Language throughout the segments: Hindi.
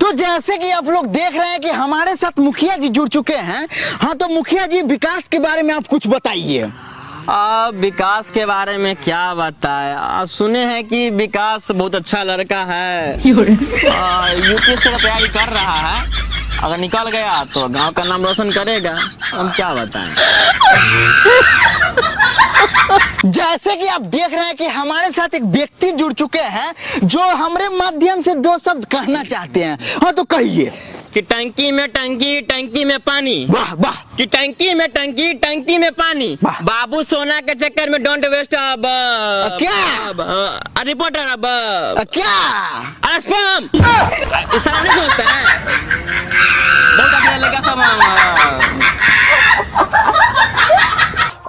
तो जैसे कि आप लोग देख रहे हैं कि हमारे साथ मुखिया जी जुड़ चुके हैं। हाँ तो मुखिया जी, विकास के बारे में आप कुछ बताइए। विकास के बारे में क्या बताए, सुने हैं कि विकास बहुत अच्छा लड़का है, यूपीएससी का तैयारी कर रहा है। अगर निकल गया तो गांव का नाम रोशन करेगा। हम क्या बताएं। जैसे कि आप देख रहे हैं कि हमारे साथ एक व्यक्ति जुड़ चुके हैं जो हमारे माध्यम से दो शब्द कहना चाहते हैं। हाँ तो कहिए। कि टंकी में टंकी, टंकी में पानी। वाह वाह। कि टंकी में टंकी, टंकी में पानी। बाबू सोना के चक्कर में डोंट वेस्ट अब क्या रिपोर्टर अब क्या स्पैम इस नहीं सोचता है। बहुत अच्छा लगा सब।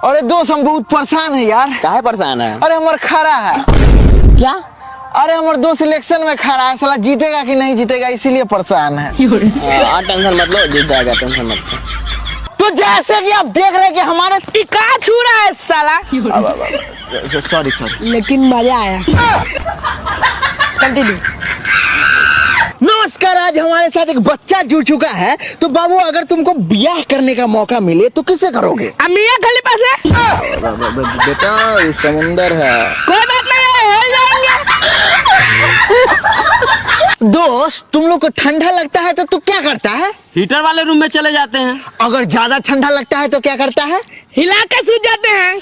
अरे दोस्त, हम बहुत परेशान है यार। काहे परेशान है? अरे हमारा खड़ा है। क्या? अरे हमारे दोस्त इलेक्शन में खड़ा है, साला जीतेगा कि नहीं जीतेगा इसीलिए परेशान है। टेंशन मत लो, जीत जाएगा, टेंशन मत लो। तो जैसे कि आप देख रहे हैं कि हमारे टिका छू रहा है साला। सॉरी लेकिन मजा आया। कंटिन्यू। नमस्कार, आज हमारे साथ एक बच्चा जुड़ चुका है। तो बाबू, अगर तुमको ब्याह करने का मौका मिले तो किसे करोगे? मियां खलीफा से। बेटा समुंदर है। कोई बात नहीं है, हिल जाएंगे। दोस्त, तुम लोग को ठंडा लगता है तो तू क्या करता है? हीटर वाले रूम में चले जाते हैं। अगर ज्यादा ठंडा लगता है तो क्या करता है? हिला के सूझ जाते हैं।